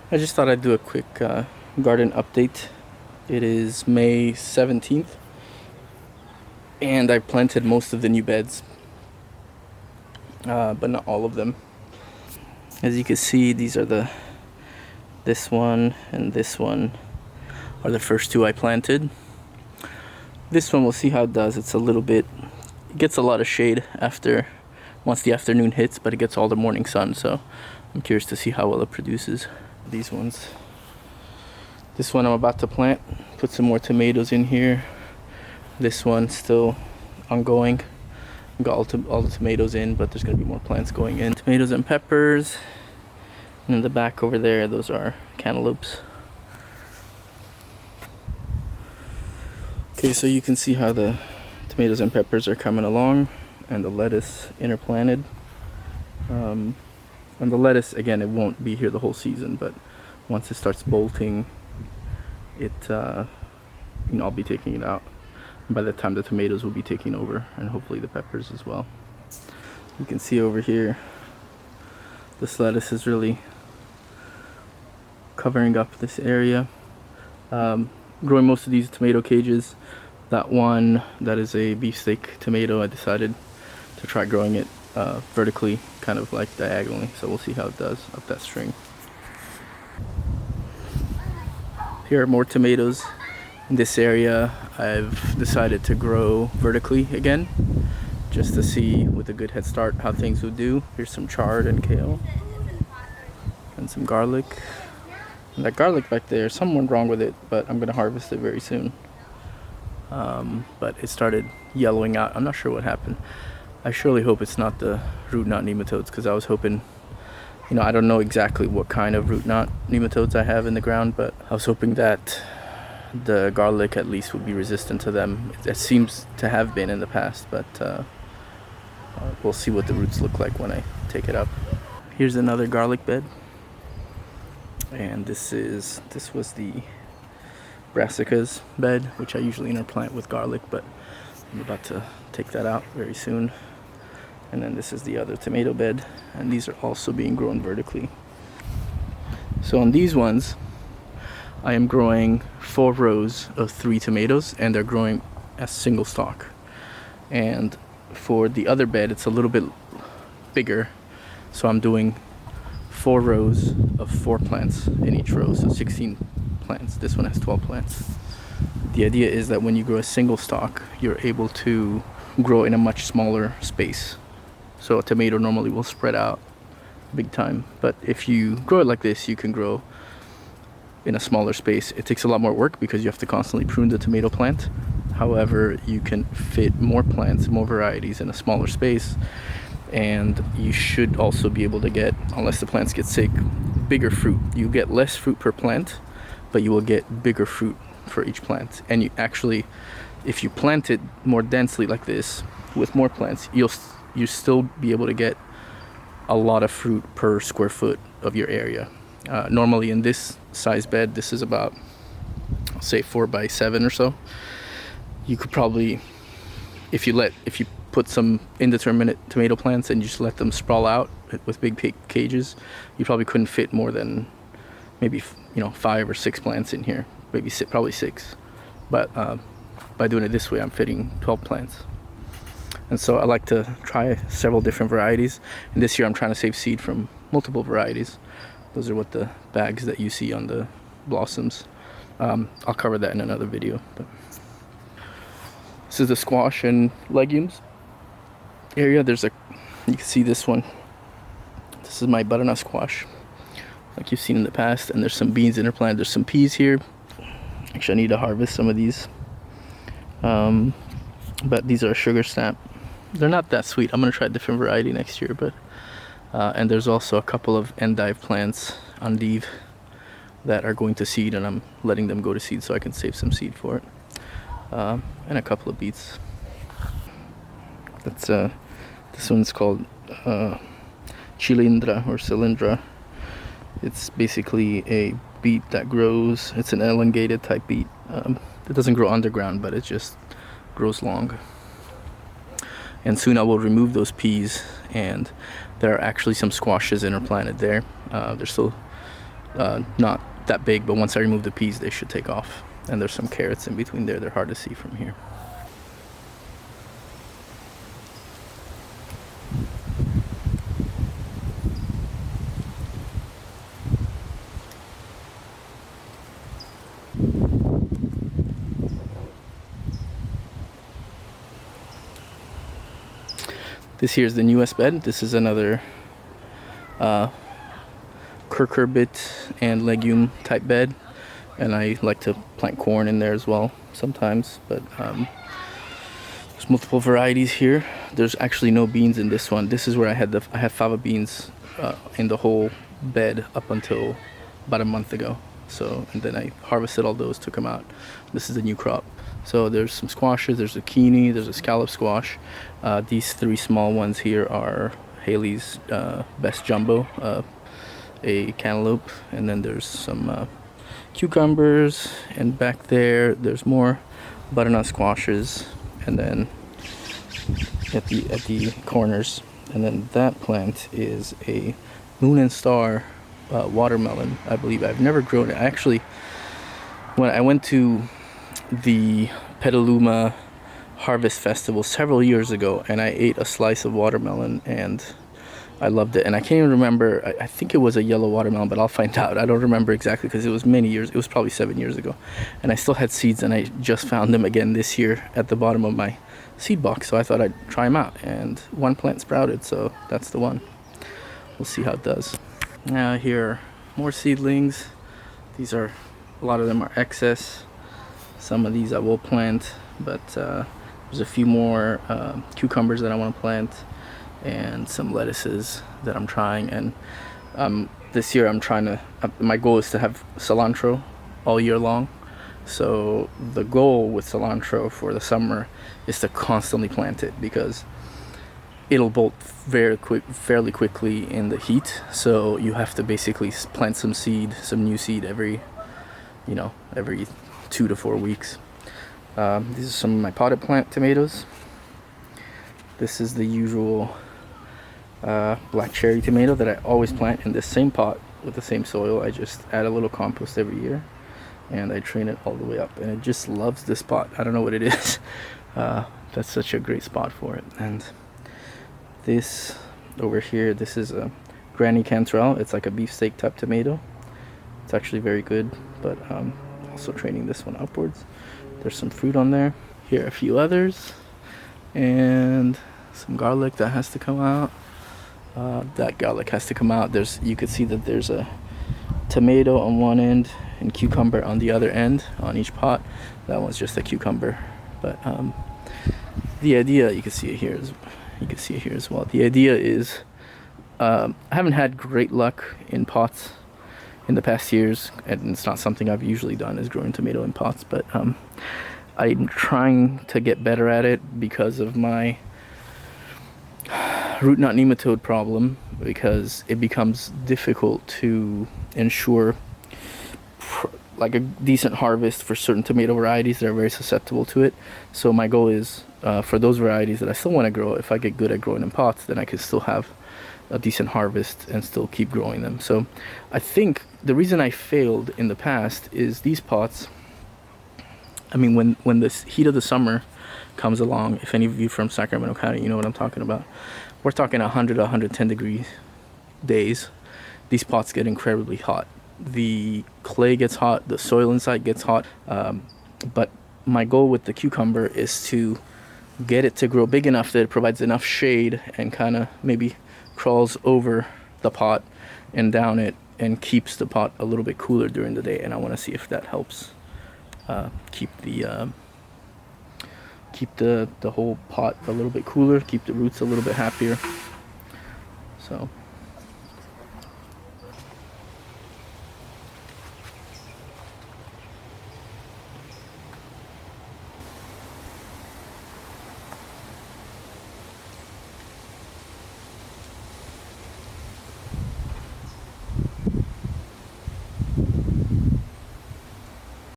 I just thought I'd do a quick garden update. It is May 17th and I planted most of the new beds, but not all of them. As you can see, these are this one and this one are the first two I planted. This one, we'll see how it does. It gets a lot of shade once the afternoon hits, but it gets all the morning sun, so I'm curious to see how well it produces. These ones. This one I'm about to plant, put some more tomatoes in here. This one still ongoing. Got all the tomatoes in, but there's gonna be more plants going in. Tomatoes and peppers. And in the back over there, those are cantaloupes. Okay, so you can see how the tomatoes and peppers are coming along, and the lettuce interplanted. And the lettuce, again, it won't be here the whole season, but once it starts bolting, I'll be taking it out. And by that time, the tomatoes will be taking over, and hopefully the peppers as well. You can see over here, this lettuce is really covering up this area. Growing most of these tomato cages. That one, that is a beefsteak tomato. I decided to try growing it vertically, kind of like diagonally, so we'll see how it does up that string. Here are more tomatoes. In this area, I've decided to grow vertically again, just to see, with a good head start, how things would do. Here's some chard and kale, and some garlic. And that garlic back there, something went wrong with it, but I'm gonna harvest it very soon. But it started yellowing out. I'm not sure what happened. I surely hope it's not the root knot nematodes, because I was hoping, I don't know exactly what kind of root knot nematodes I have in the ground, but I was hoping that the garlic at least would be resistant to them. It seems to have been in the past, but we'll see what the roots look like when I take it up. Here's another garlic bed, and this was the brassicas bed, which I usually interplant with garlic, but I'm about to take that out very soon. And then this is the other tomato bed, and these are also being grown vertically. So on these ones, I am growing 4 rows of 3 tomatoes, and they're growing as single stalk. And for the other bed, it's a little bit bigger, so I'm doing 4 rows of 4 plants in each row, so 16 plants. This one has 12 plants. The idea is that when you grow a single stalk, you're able to grow in a much smaller space. So a tomato normally will spread out big time, but if you grow it like this, you can grow in a smaller space. It takes a lot more work because you have to constantly prune the tomato plant. However, you can fit more plants, more varieties in a smaller space, and you should also be able to get, unless the plants get sick, bigger fruit. You get less fruit per plant, but you will get bigger fruit for each plant. And you actually, if you plant it more densely like this with more plants, you'll still be able to get a lot of fruit per square foot of your area. Normally in this size bed, this is about, I'll say 4 by 7 or so. You could probably, if you put some indeterminate tomato plants and you just let them sprawl out with big cages, you probably couldn't fit more than maybe 5 or 6 plants in here, probably 6. But by doing it this way, I'm fitting 12 plants. And so I like to try several different varieties. And this year I'm trying to save seed from multiple varieties. Those are what the bags that you see on the blossoms. I'll cover that in another video. But this is the squash and legumes area. You can see this one. This is my butternut squash, like you've seen in the past. And there's some beans interplanted. There's some peas here. Actually, I need to harvest some of these. But these are sugar snap. They're not that sweet. I'm gonna try a different variety next year, but and there's also a couple of endive plants, endive, that are going to seed, and I'm letting them go to seed so I can save some seed for it. And a couple of beets. This one's called Chilindra or Cylindra. It's basically a beet that grows. It's an elongated type beet. It doesn't grow underground, but it just grows long. And soon I will remove those peas, and there are actually some squashes interplanted there. They're still not that big, but once I remove the peas, they should take off. And there's some carrots in between there. They're hard to see from here. This here is the newest bed. This is another cucurbit and legume type bed, and I like to plant corn in there as well sometimes, but there's multiple varieties here. There's actually no beans in this one. This is where I have fava beans in the whole bed up until about a month ago. So, and then I harvested all those, took them out. This is the new crop. So there's some squashes, there's zucchini, there's a scallop squash. These three small ones here are Haley's Best Jumbo, a cantaloupe, and then there's some cucumbers, and back there's more butternut squashes, and then at the corners, and then that plant is a Moon and Star watermelon, I believe. I've never grown it. Actually, when I went to the Petaluma Harvest Festival several years ago, and I ate a slice of watermelon, and I loved it. And I can't even remember, I think it was a yellow watermelon, but I'll find out. I don't remember exactly because it was many years. It was probably 7 years ago, and I still had seeds, and I just found them again this year at the bottom of my seed box, so I thought I'd try them out, and one plant sprouted, so that's the one. We'll see how it does. Now here are more seedlings. These are, a lot of them are excess. Some of these I will plant, but there's a few more cucumbers that I want to plant, and some lettuces that I'm trying. And this year I'm trying to, my goal is to have cilantro all year long. So the goal with cilantro for the summer is to constantly plant it, because it'll bolt fairly quickly in the heat. So you have to basically plant some new seed every 2 to 4 weeks. These are some of my potted plant tomatoes. This is the usual black cherry tomato that I always plant in the same pot with the same soil. I just add a little compost every year, and I train it all the way up, and it just loves this spot. I don't know what it is. That's such a great spot for it. And this over here, this is a Granny Cantrell. It's like a beefsteak type tomato. It's actually very good, but also training this one upwards. There's some fruit on there. Here are a few others, and some garlic that has to come out. That garlic has to come out. You could see that there's a tomato on one end and cucumber on the other end on each pot. That one's just a cucumber, but the idea, you can see it here as well. The idea is, I haven't had great luck in pots in the past years, and it's not something I've usually done, is growing tomato in pots, but I'm trying to get better at it because of my root knot nematode problem, because it becomes difficult to ensure like a decent harvest for certain tomato varieties that are very susceptible to it. So my goal is, for those varieties that I still want to grow, if I get good at growing in pots, then I can still have a decent harvest and still keep growing them. So I think the reason I failed in the past is these pots, I mean, when the heat of the summer comes along, if any of you from Sacramento County, you know what I'm talking about. We're talking 100 to 110 degree days. These pots get incredibly hot. The clay gets hot, the soil inside gets hot, but my goal with the cucumber is to get it to grow big enough that it provides enough shade and kind of maybe crawls over the pot and down it and keeps the pot a little bit cooler during the day. And I want to see if that helps keep the whole pot a little bit cooler, keep the roots a little bit happier. So